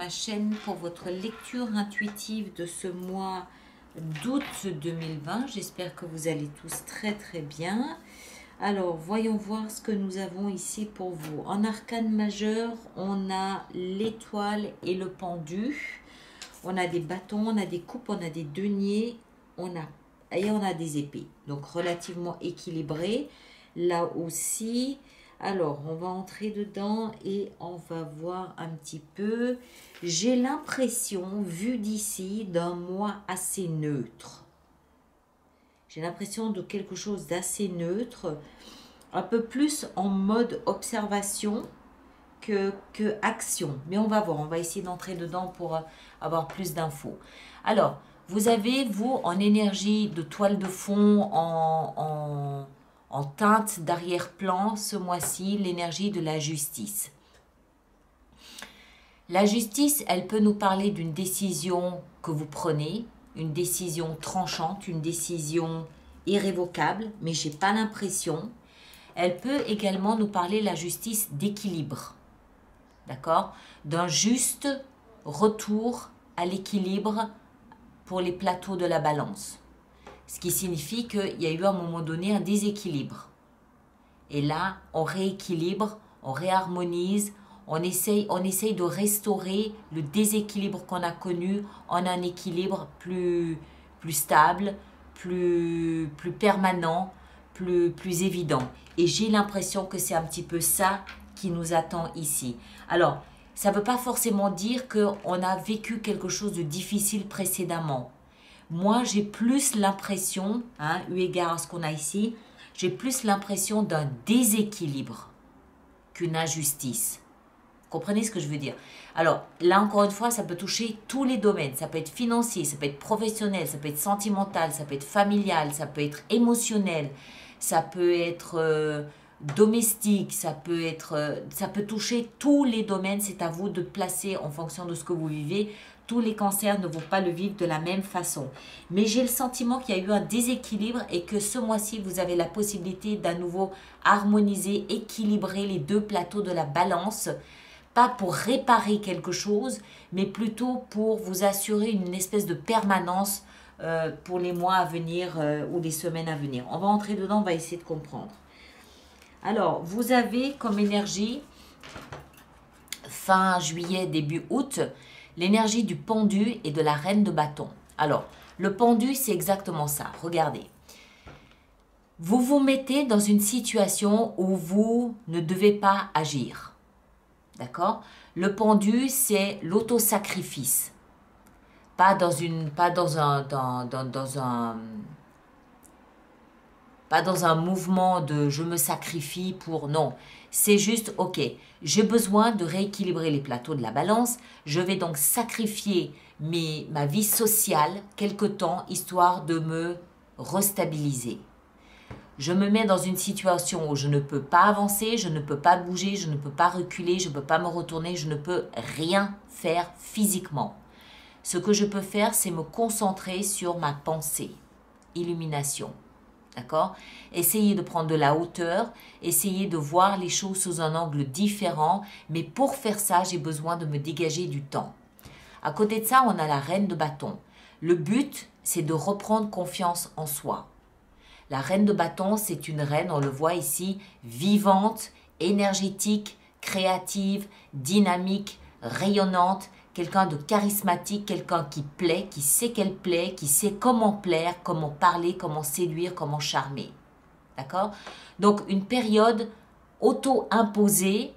ma chaîne pour votre lecture intuitive de ce mois d'août 2020. J'espère que vous allez tous très bien. Alors, voyons voir ce que nous avons ici pour vous. En arcane majeur, on a l'étoile et le pendu. On a des bâtons, on a des coupes, on a des deniers, on a des épées. Donc, relativement équilibré. Là aussi... Alors, on va entrer dedans et on va voir un petit peu. J'ai l'impression, vu d'ici, d'un mois assez neutre. J'ai l'impression de quelque chose d'assez neutre, un peu plus en mode observation que action. Mais on va voir, on va essayer d'entrer dedans pour avoir plus d'infos. Alors, vous avez, vous, en énergie de toile de fond, en teinte d'arrière-plan, ce mois-ci, l'énergie de la justice. La justice, elle peut nous parler d'une décision que vous prenez, une décision tranchante, une décision irrévocable, mais je n'ai pas l'impression. Elle peut également nous parler, la justice, d'équilibre, d'accord? D'un juste retour à l'équilibre pour les plateaux de la balance. Ce qui signifie qu'il y a eu à un moment donné un déséquilibre. Et là, on rééquilibre, on réharmonise, on essaye de restaurer le déséquilibre qu'on a connu en un équilibre plus stable, plus permanent, plus évident. Et j'ai l'impression que c'est un petit peu ça qui nous attend ici. Alors, ça ne veut pas forcément dire qu'on a vécu quelque chose de difficile précédemment. Moi, j'ai plus l'impression, eu égard à ce qu'on a ici, j'ai plus l'impression d'un déséquilibre qu'une injustice. Vous comprenez ce que je veux dire? Alors, là, encore une fois, ça peut toucher tous les domaines. Ça peut être financier, ça peut être professionnel, ça peut être sentimental, ça peut être familial, ça peut être émotionnel, ça peut être domestique, ça peut toucher tous les domaines. C'est à vous de placer en fonction de ce que vous vivez. Tous les cancers ne vont pas le vivre de la même façon. Mais j'ai le sentiment qu'il y a eu un déséquilibre et que ce mois-ci, vous avez la possibilité d'à nouveau harmoniser, équilibrer les deux plateaux de la balance. Pas pour réparer quelque chose, mais plutôt pour vous assurer une espèce de permanence pour les mois à venir ou les semaines à venir. On va entrer dedans, on va essayer de comprendre. Alors, vous avez comme énergie, fin juillet, début août, l'énergie du pendu et de la reine de bâton. Alors, le pendu, c'est exactement ça. Regardez. Vous vous mettez dans une situation où vous ne devez pas agir. D'accord? Le pendu, c'est l'autosacrifice. Pas dans un mouvement de je me sacrifie pour... Non, c'est juste, ok, j'ai besoin de rééquilibrer les plateaux de la balance. Je vais donc sacrifier ma vie sociale quelque temps, histoire de me restabiliser. Je me mets dans une situation où je ne peux pas avancer, je ne peux pas bouger, je ne peux pas reculer, je ne peux pas me retourner, je ne peux rien faire physiquement. Ce que je peux faire, c'est me concentrer sur ma pensée. Illumination. D'accord? Essayez de prendre de la hauteur, essayez de voir les choses sous un angle différent, mais pour faire ça, j'ai besoin de me dégager du temps. À côté de ça, on a la reine de bâton. Le but, c'est de reprendre confiance en soi. La reine de bâton, c'est une reine, on le voit ici, vivante, énergétique, créative, dynamique, rayonnante, quelqu'un de charismatique, quelqu'un qui plaît, qui sait qu'elle plaît, qui sait comment plaire, comment parler, comment séduire, comment charmer. D'accord? Donc, une période auto-imposée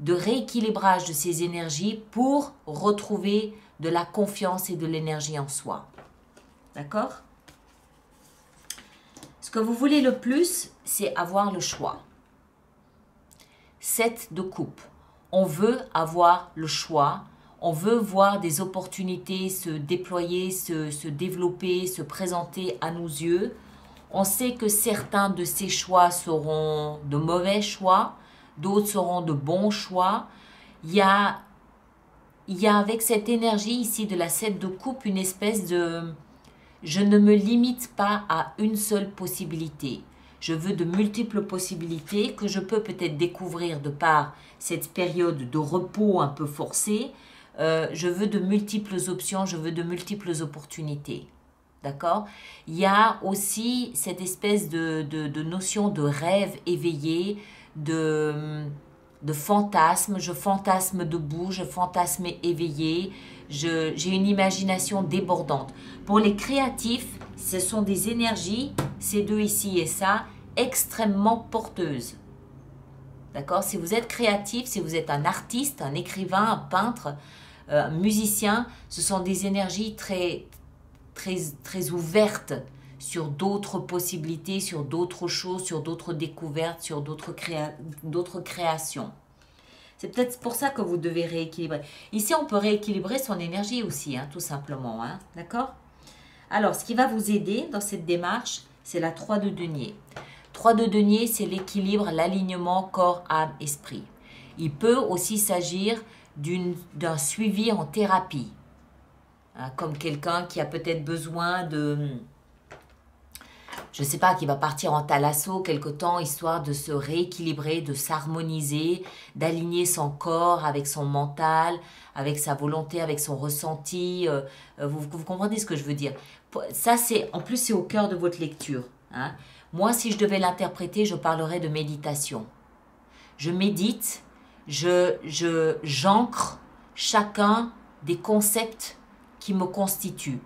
de rééquilibrage de ses énergies pour retrouver de la confiance et de l'énergie en soi. D'accord? Ce que vous voulez le plus, c'est avoir le choix. 7 de coupe. On veut avoir le choix. On veut voir des opportunités se déployer, se développer, se présenter à nos yeux. On sait que certains de ces choix seront de mauvais choix, d'autres seront de bons choix. Il y a avec cette énergie ici de la 7 de coupe une espèce de... Je ne me limite pas à une seule possibilité. Je veux de multiples possibilités que je peux peut-être découvrir de par cette période de repos un peu forcé, je veux de multiples options, je veux de multiples opportunités. D'accord? Il y a aussi cette espèce de notion de rêve éveillé, de fantasme. Je fantasme debout, je fantasme éveillé. J'ai une imagination débordante. Pour les créatifs, ce sont des énergies, ces deux ici et ça, extrêmement porteuses. D'accord? Si vous êtes créatif, si vous êtes un artiste, un écrivain, un peintre, un musicien, ce sont des énergies très ouvertes sur d'autres possibilités, sur d'autres choses, sur d'autres découvertes, sur d'autres créations. C'est peut-être pour ça que vous devez rééquilibrer. Ici, on peut rééquilibrer son énergie aussi, hein, tout simplement. Hein, d'accord? Alors, ce qui va vous aider dans cette démarche, c'est la 3 de denier. 3 de denier, c'est l'équilibre, l'alignement corps, âme, esprit. Il peut aussi s'agir d'un suivi en thérapie. Hein, comme quelqu'un qui a peut-être besoin de... Je ne sais pas, qui va partir en thalasso quelque temps, histoire de se rééquilibrer, de s'harmoniser, d'aligner son corps avec son mental, avec sa volonté, avec son ressenti. Vous comprenez ce que je veux dire? Ça, en plus, c'est au cœur de votre lecture. Hein. Moi, si je devais l'interpréter, je parlerais de méditation. Je médite, j'ancre chacun des concepts qui me constituent.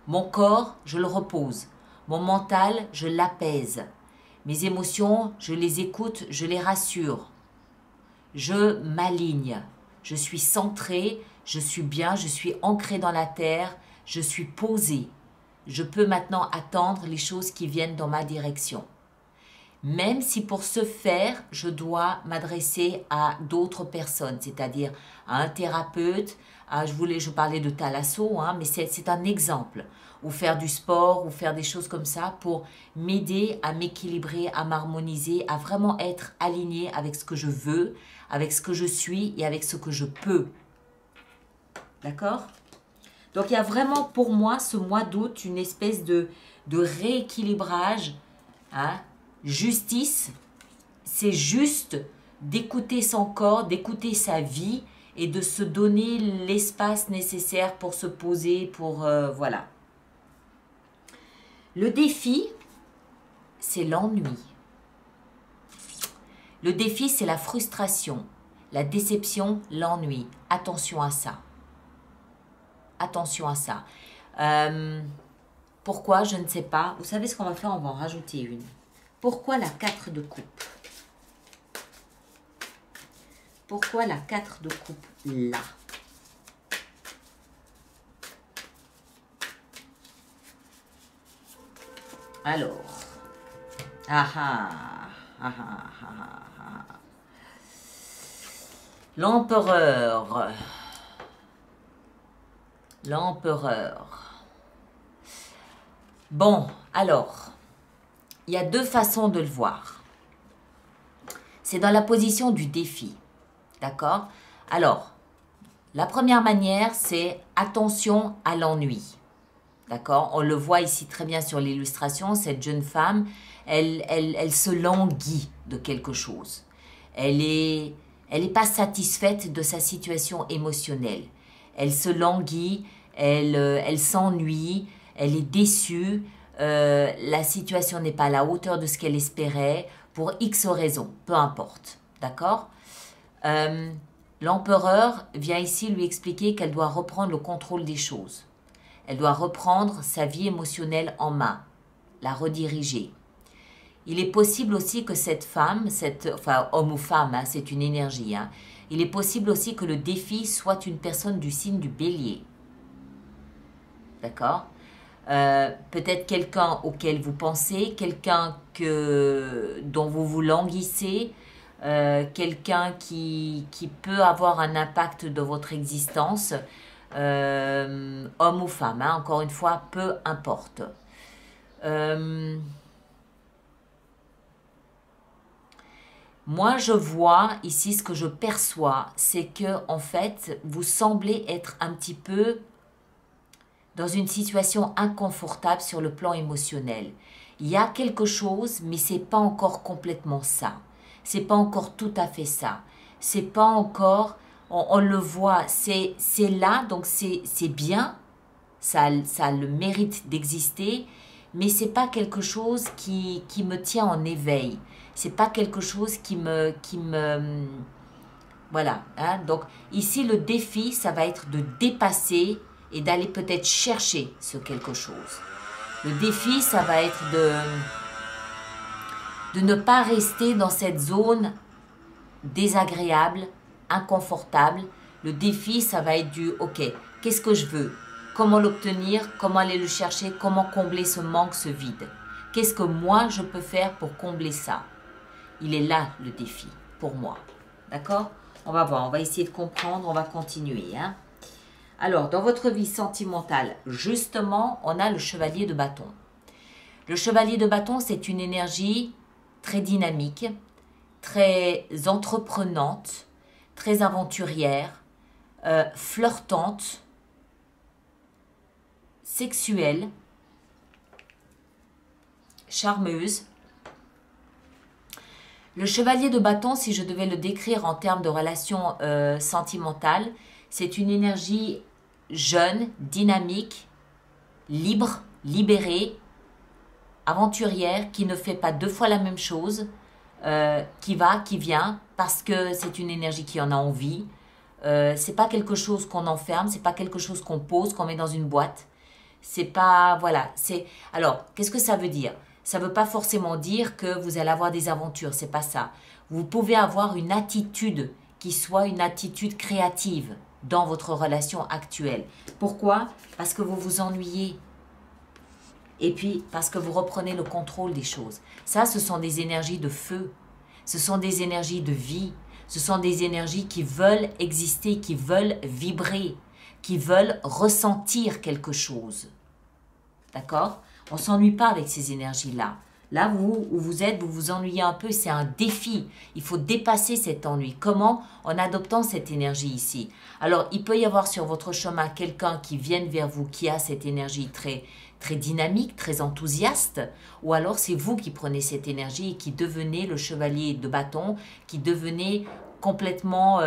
Mon corps, je le repose. Mon mental, je l'apaise. Mes émotions, je les écoute, je les rassure. Je m'aligne. Je suis centré, je suis bien, je suis ancré dans la terre, je suis posé. Je peux maintenant attendre les choses qui viennent dans ma direction. Même si pour ce faire, je dois m'adresser à d'autres personnes, c'est-à-dire à un thérapeute, je parlais de thalasso, hein, mais c'est un exemple, ou faire du sport, ou faire des choses comme ça pour m'aider à m'équilibrer, à m'harmoniser, à vraiment être aligné avec ce que je veux, avec ce que je suis et avec ce que je peux. D'accord ? Donc, il y a vraiment pour moi, ce mois d'août, une espèce de rééquilibrage. Hein. Justice, c'est juste d'écouter son corps, d'écouter sa vie et de se donner l'espace nécessaire pour se poser, voilà. Le défi, c'est l'ennui. Le défi, c'est la frustration, la déception, l'ennui. Attention à ça. Attention à ça. Pourquoi? Je ne sais pas. Vous savez ce qu'on va faire? On va en rajouter une. Pourquoi la 4 de coupe? Pourquoi la 4 de coupe là? Alors. L'empereur. L'empereur. Bon, alors, il y a deux façons de le voir. C'est dans la position du défi. D'accord? Alors, la première manière, c'est attention à l'ennui. D'accord? On le voit ici très bien sur l'illustration. Cette jeune femme, elle se languit de quelque chose. Elle est pas satisfaite de sa situation émotionnelle. Elle se languit, elle s'ennuie, elle est déçue. La situation n'est pas à la hauteur de ce qu'elle espérait pour X raisons, peu importe. D'accord? L'empereur vient ici lui expliquer qu'elle doit reprendre le contrôle des choses. Elle doit reprendre sa vie émotionnelle en main, la rediriger. Il est possible aussi que cette femme, enfin homme ou femme, hein, c'est une énergie, hein, il est possible aussi que le défi soit une personne du signe du bélier. D'accord? Peut-être quelqu'un auquel vous pensez, quelqu'un dont vous vous languissez, quelqu'un qui peut avoir un impact dans votre existence, homme ou femme, hein, encore une fois, peu importe. Moi, je vois ici, ce que je perçois, c'est que en fait, vous semblez être un petit peu dans une situation inconfortable sur le plan émotionnel. Il y a quelque chose, mais c'est pas encore complètement ça. C'est pas encore tout à fait ça. C'est pas encore... on le voit, c'est là, donc c'est bien, ça a le mérite d'exister, mais c'est pas quelque chose qui me tient en éveil. C'est pas quelque chose qui me voilà, hein. Donc ici, le défi, ça va être de dépasser et d'aller peut-être chercher ce quelque chose. Le défi, ça va être de ne pas rester dans cette zone désagréable, inconfortable. Le défi, ça va être du « ok, qu'est-ce que je veux? Comment l'obtenir? Comment aller le chercher? Comment combler ce manque, ce vide? Qu'est-ce que moi, je peux faire pour combler ça ?» Il est là, le défi, pour moi. D'accord? On va voir, on va essayer de comprendre, on va continuer. Hein? Alors, dans votre vie sentimentale, justement, on a le chevalier de bâton. Le chevalier de bâton, c'est une énergie très dynamique, très entreprenante, très aventurière, flirtante, sexuelle, charmeuse. Le chevalier de bâton, si je devais le décrire en termes de relation sentimentale, c'est une énergie jeune, dynamique, libre, libérée, aventurière, qui ne fait pas deux fois la même chose, qui va, qui vient, parce que c'est une énergie qui en a envie. C'est pas quelque chose qu'on enferme, c'est pas quelque chose qu'on pose, qu'on met dans une boîte. C'est pas, voilà, c'est... Alors, qu'est-ce que ça veut dire? Ça ne veut pas forcément dire que vous allez avoir des aventures, c'est pas ça. Vous pouvez avoir une attitude qui soit une attitude créative dans votre relation actuelle. Pourquoi? Parce que vous vous ennuyez. Et puis, parce que vous reprenez le contrôle des choses. Ça, ce sont des énergies de feu. Ce sont des énergies de vie. Ce sont des énergies qui veulent exister, qui veulent vibrer, qui veulent ressentir quelque chose. D'accord? On ne s'ennuie pas avec ces énergies-là. Là, vous, où vous êtes, vous vous ennuyez un peu, c'est un défi. Il faut dépasser cet ennui. Comment? En adoptant cette énergie ici. Alors, il peut y avoir sur votre chemin quelqu'un qui vienne vers vous, qui a cette énergie très, très dynamique, très enthousiaste, ou alors c'est vous qui prenez cette énergie et qui devenez le chevalier de bâton, qui devenez complètement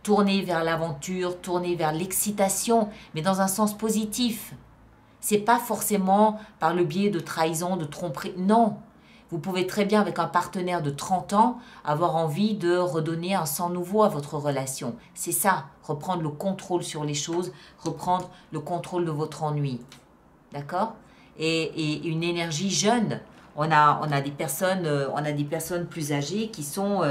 tourné vers l'aventure, tourné vers l'excitation, mais dans un sens positif. C'est pas forcément par le biais de trahison, de tromperie. Non, vous pouvez très bien, avec un partenaire de 30 ans, avoir envie de redonner un sang nouveau à votre relation. C'est ça, reprendre le contrôle sur les choses, reprendre le contrôle de votre ennui. D'accord? Et une énergie jeune. On a des personnes plus âgées qui sont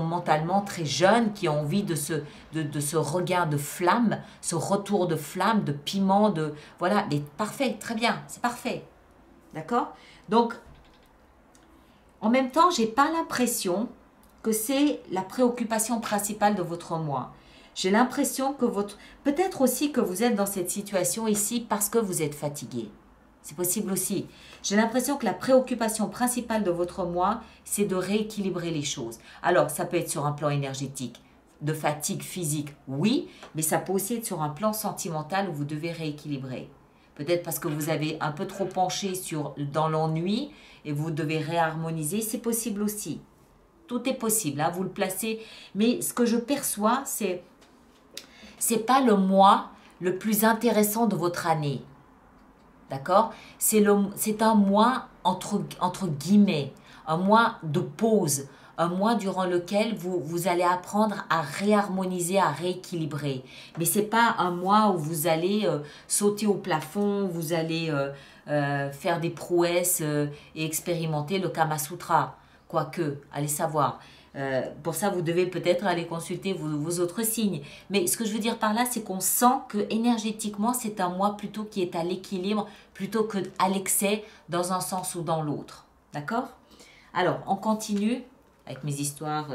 mentalement très jeunes, qui ont envie de ce regain de flamme, ce retour de flamme, de piment, de... Voilà, mais parfait, très bien, c'est parfait. D'accord? Donc, en même temps, j'ai pas l'impression que c'est la préoccupation principale de votre moi. J'ai l'impression que peut-être aussi que vous êtes dans cette situation ici parce que vous êtes fatigué. C'est possible aussi. J'ai l'impression que la préoccupation principale de votre moi, c'est de rééquilibrer les choses. Alors, ça peut être sur un plan énergétique, de fatigue physique, oui, mais ça peut aussi être sur un plan sentimental où vous devez rééquilibrer. Peut-être parce que vous avez un peu trop penché dans l'ennui et vous devez réharmoniser, c'est possible aussi. Tout est possible, hein, vous le placez. Mais ce que je perçois, c'est pas le mois le plus intéressant de votre année. D'accord? C'est un mois entre guillemets, un mois de pause, un mois durant lequel vous allez apprendre à réharmoniser, à rééquilibrer. Mais ce n'est pas un mois où vous allez sauter au plafond, vous allez faire des prouesses et expérimenter le Kama Sutra. Quoique, allez savoir. Pour ça, vous devez peut-être aller consulter vos autres signes. Mais ce que je veux dire par là, c'est qu'on sent que énergétiquement, c'est un mois plutôt qui est à l'équilibre, plutôt qu'à l'excès dans un sens ou dans l'autre. D'accord? Alors, on continue avec mes histoires,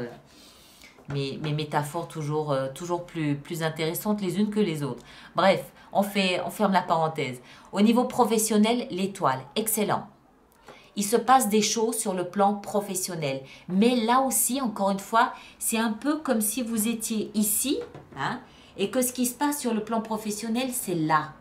mes métaphores toujours plus intéressantes les unes que les autres. Bref, on ferme la parenthèse. Au niveau professionnel, l'étoile, excellent. Il se passe des choses sur le plan professionnel. Mais là aussi, encore une fois, c'est un peu comme si vous étiez ici, hein, et que ce qui se passe sur le plan professionnel, c'est là.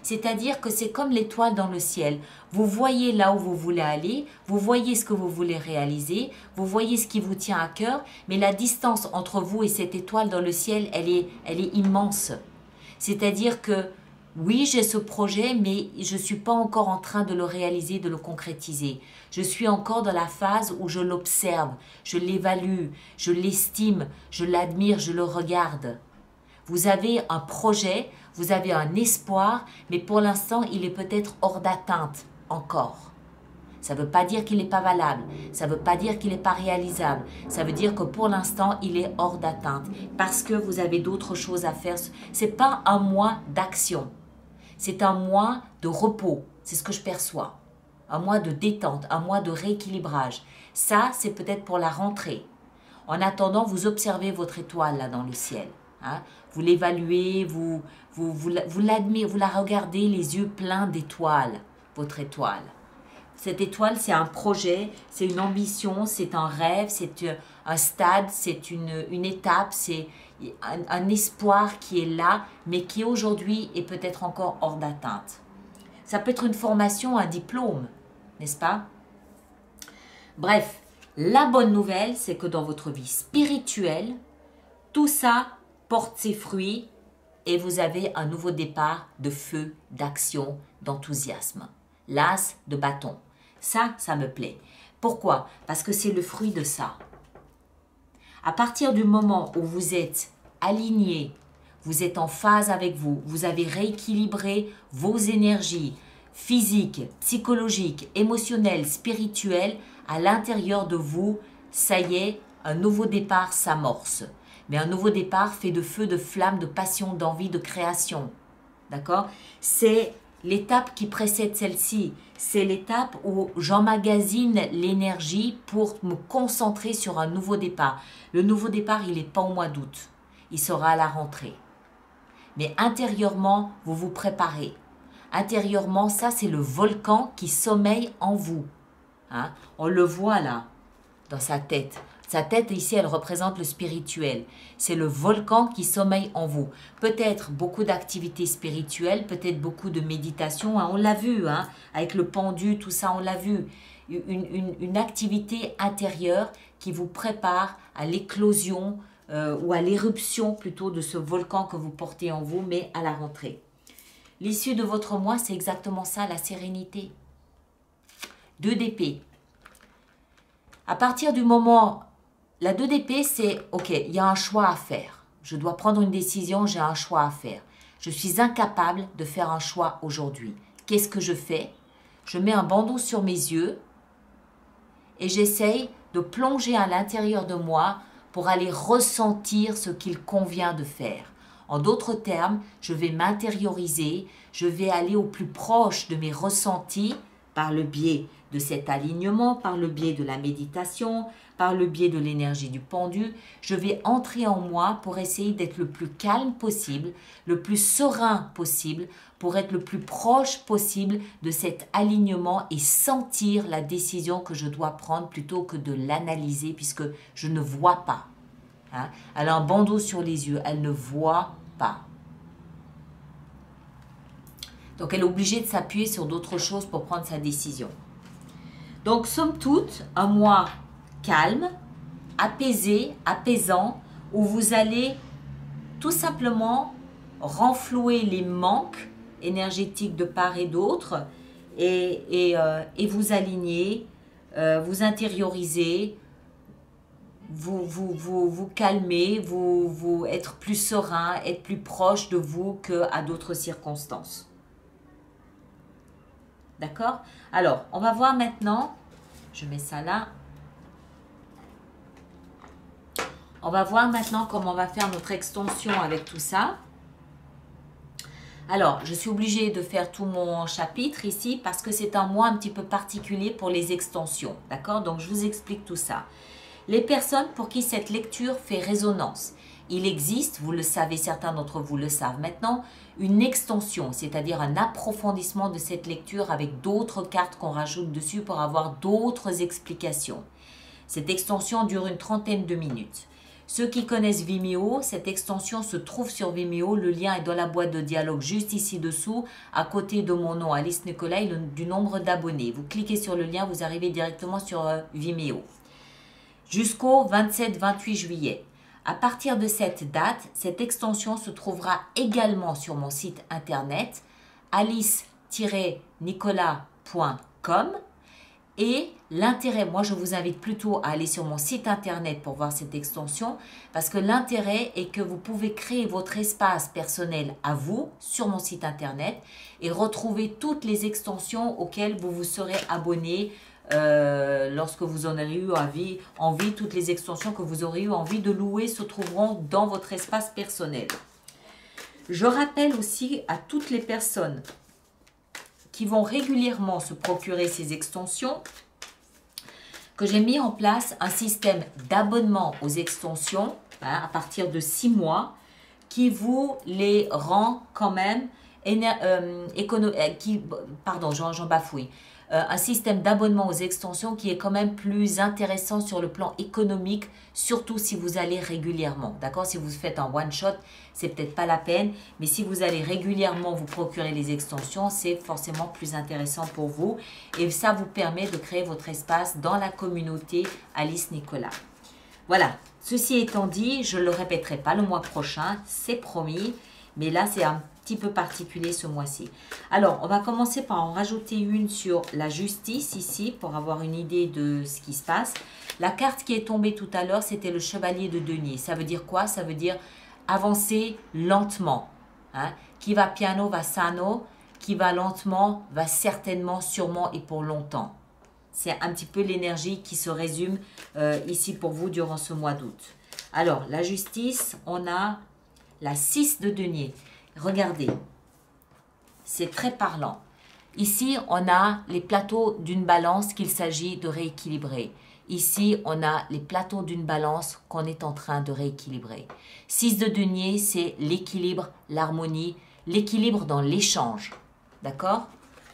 C'est-à-dire que c'est comme l'étoile dans le ciel. Vous voyez là où vous voulez aller, vous voyez ce que vous voulez réaliser, vous voyez ce qui vous tient à cœur, mais la distance entre vous et cette étoile dans le ciel, elle est immense. C'est-à-dire que oui, j'ai ce projet, mais je ne suis pas encore en train de le réaliser, de le concrétiser. Je suis encore dans la phase où je l'observe, je l'évalue, je l'estime, je l'admire, je le regarde. Vous avez un projet, vous avez un espoir, mais pour l'instant, il est peut-être hors d'atteinte encore. Ça ne veut pas dire qu'il n'est pas valable, ça ne veut pas dire qu'il n'est pas réalisable, ça veut dire que pour l'instant, il est hors d'atteinte parce que vous avez d'autres choses à faire. Ce n'est pas un mois d'action, c'est un mois de repos, c'est ce que je perçois. Un mois de détente, un mois de rééquilibrage. Ça, c'est peut-être pour la rentrée. En attendant, vous observez votre étoile là dans le ciel. Hein? Vous l'évaluez, vous l'admirez, vous la regardez les yeux pleins d'étoiles, votre étoile. Cette étoile, c'est un projet, c'est une ambition, c'est un rêve, c'est un stade, c'est une étape, c'est un espoir qui est là, mais qui aujourd'hui est peut-être encore hors d'atteinte. Ça peut être une formation, un diplôme, n'est-ce pas? Bref, la bonne nouvelle, c'est que dans votre vie spirituelle, tout ça porte ses fruits et vous avez un nouveau départ de feu, d'action, d'enthousiasme. L'as de bâton. Ça me plaît. Pourquoi? Parce que c'est le fruit de ça. À partir du moment où vous êtes aligné, vous êtes en phase avec vous, vous avez rééquilibré vos énergies physiques, psychologiques, émotionnelles, spirituelles, à l'intérieur de vous, ça y est, un nouveau départ s'amorce. Mais un nouveau départ fait de feu, de flamme, de passion, d'envie, de création. D'accord? C'est l'étape qui précède celle-ci. C'est l'étape où j'emmagasine l'énergie pour me concentrer sur un nouveau départ. Le nouveau départ, il n'est pas au mois d'août. Il sera à la rentrée. Mais intérieurement, vous vous préparez. Intérieurement, ça, c'est le volcan qui sommeille en vous. Hein? On le voit là, dans sa tête. Sa tête, ici, elle représente le spirituel. C'est le volcan qui sommeille en vous. Peut-être beaucoup d'activités spirituelles, peut-être beaucoup de méditation. Hein, on l'a vu, hein, avec le pendu, tout ça, on l'a vu. Une activité intérieure qui vous prépare à l'éclosion ou à l'éruption plutôt de ce volcan que vous portez en vous, mais à la rentrée. L'issue de votre mois, c'est exactement ça, la sérénité. 2 d'épée. À partir du moment... La 2 d'épée, c'est, ok, il y a un choix à faire. Je dois prendre une décision, j'ai un choix à faire. Je suis incapable de faire un choix aujourd'hui. Qu'est-ce que je fais? Je mets un bandeau sur mes yeux et j'essaye de plonger à l'intérieur de moi pour aller ressentir ce qu'il convient de faire. En d'autres termes, je vais m'intérioriser, je vais aller au plus proche de mes ressentis par le biais de cet alignement, par le biais de la méditation, par le biais de l'énergie du pendu. Je vais entrer en moi pour essayer d'être le plus calme possible, le plus serein possible, pour être le plus proche possible de cet alignement et sentir la décision que je dois prendre plutôt que de l'analyser puisque je ne vois pas. Hein? Elle a un bandeau sur les yeux, elle ne voit pas. Donc elle est obligée de s'appuyer sur d'autres choses pour prendre sa décision. Donc somme toute, un mois calme, apaisé, apaisant, où vous allez tout simplement renflouer les manques énergétiques de part et d'autre et vous aligner, vous intérioriser, vous calmer, vous être plus serein, être plus proche de vous qu'à d'autres circonstances. D'accord? Alors, on va voir maintenant, je mets ça là. On va voir maintenant comment on va faire notre extension avec tout ça. Alors, je suis obligée de faire tout mon chapitre ici parce que c'est un mois un petit peu particulier pour les extensions. D'accord? Donc, je vous explique tout ça. Les personnes pour qui cette lecture fait résonance. Il existe, vous le savez, certains d'entre vous le savent maintenant, une extension, c'est-à-dire un approfondissement de cette lecture avec d'autres cartes qu'on rajoute dessus pour avoir d'autres explications. Cette extension dure une trentaine de minutes. Ceux qui connaissent Vimeo, cette extension se trouve sur Vimeo. Le lien est dans la boîte de dialogue juste ici dessous, à côté de mon nom, Alice Nicolas, et du nombre d'abonnés. Vous cliquez sur le lien, vous arrivez directement sur Vimeo. Jusqu'au 27-28 juillet. À partir de cette date, cette extension se trouvera également sur mon site internet alice-nicolas.com. Et l'intérêt, moi je vous invite plutôt à aller sur mon site internet pour voir cette extension, parce que l'intérêt est que vous pouvez créer votre espace personnel à vous sur mon site internet et retrouver toutes les extensions auxquelles vous vous serez abonné lorsque vous en aurez eu envie. Toutes les extensions que vous aurez eu envie de louer se trouveront dans votre espace personnel. Je rappelle aussi à toutes les personnes qui vont régulièrement se procurer ces extensions, que j'ai mis en place un système d'abonnement aux extensions à partir de 6 mois qui vous les rend quand même j'en bafouille. Un système d'abonnement aux extensions qui est quand même plus intéressant sur le plan économique, surtout si vous allez régulièrement. D'accord? Si vous faites un one-shot, c'est peut-être pas la peine, mais si vous allez régulièrement vous procurer les extensions, c'est forcément plus intéressant pour vous. Et ça vous permet de créer votre espace dans la communauté Alice Nicolas. Voilà, ceci étant dit, je ne le répéterai pas le mois prochain, c'est promis, mais là c'est un petit peu particulier ce mois-ci. Alors, on va commencer par en rajouter une sur la justice ici, pour avoir une idée de ce qui se passe. La carte qui est tombée tout à l'heure, c'était le chevalier de denier. Ça veut dire quoi? Ça veut dire avancer lentement. Hein? Qui va piano va sano, qui va lentement va certainement, sûrement et pour longtemps. C'est un petit peu l'énergie qui se résume ici pour vous durant ce mois d'août. Alors, la justice, on a la 6 de denier. Regardez, c'est très parlant. Ici, on a les plateaux d'une balance qu'il s'agit de rééquilibrer. Ici, on a les plateaux d'une balance qu'on est en train de rééquilibrer. 6 de denier, c'est l'équilibre, l'harmonie, l'équilibre dans l'échange. D'accord?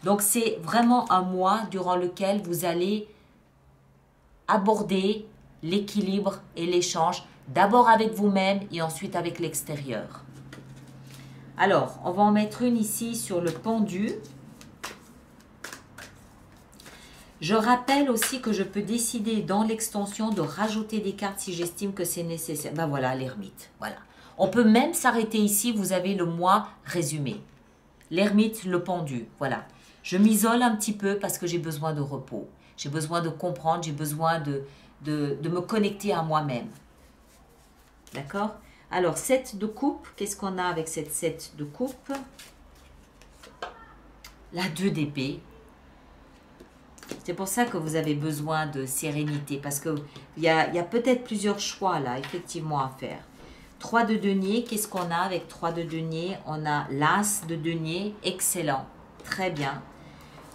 Donc, c'est vraiment un mois durant lequel vous allez aborder l'équilibre et l'échange, d'abord avec vous-même et ensuite avec l'extérieur. Alors, on va en mettre une ici sur le pendu. Je rappelle aussi que je peux décider dans l'extension de rajouter des cartes si j'estime que c'est nécessaire. Ben voilà, l'ermite. Voilà. On peut même s'arrêter ici, vous avez le mois résumé. L'ermite, le pendu, voilà. Je m'isole un petit peu parce que j'ai besoin de repos. J'ai besoin de comprendre, j'ai besoin de me connecter à moi-même. D'accord? Alors, 7 de coupe, qu'est-ce qu'on a avec cette 7 de coupe? La 2 d'épée. C'est pour ça que vous avez besoin de sérénité, parce qu'il y a peut-être plusieurs choix là, effectivement, à faire. 3 de denier, qu'est-ce qu'on a avec 3 de denier? On a l'as de denier, excellent, très bien.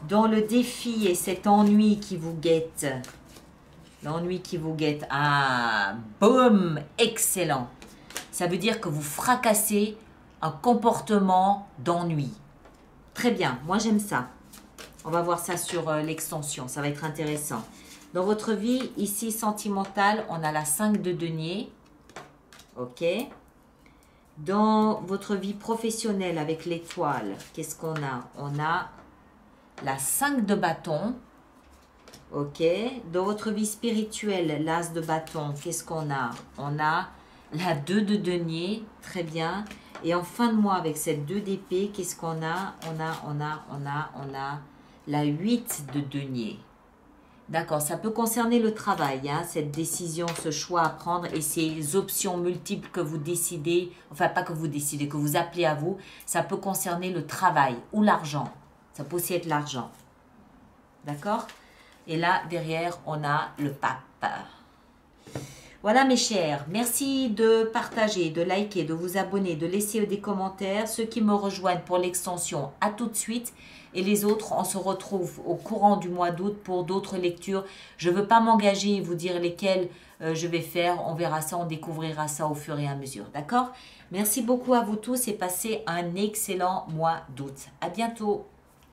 Dans le défi et cet ennui qui vous guette, ah, boum, excellent. Ça veut dire que vous fracassez un comportement d'ennui. Très bien, moi j'aime ça. On va voir ça sur l'extension, ça va être intéressant. Dans votre vie, ici, sentimentale, on a la 5 de denier. Ok. Dans votre vie professionnelle avec l'étoile, qu'est-ce qu'on a? On a la 5 de bâton. Ok. Dans votre vie spirituelle, l'as de bâton, qu'est-ce qu'on a? On a la 2 de denier. Très bien. Et en fin de mois, avec cette 2 d'épée, qu'est-ce qu'on a? On a la 8 de denier. D'accord, ça peut concerner le travail, hein, cette décision, ce choix à prendre et ces options multiples que vous décidez, enfin pas que vous décidez, que vous appelez à vous, ça peut concerner le travail ou l'argent. Ça peut aussi être l'argent. D'accord? Et là, derrière, on a le pape. Voilà mes chers, merci de partager, de liker, de vous abonner, de laisser des commentaires. Ceux qui me rejoignent pour l'extension, à tout de suite. Et les autres, on se retrouve au courant du mois d'août pour d'autres lectures. Je ne veux pas m'engager et vous dire lesquelles je vais faire. On verra ça, on découvrira ça au fur et à mesure. D'accord? Merci beaucoup à vous tous et passez un excellent mois d'août. À bientôt.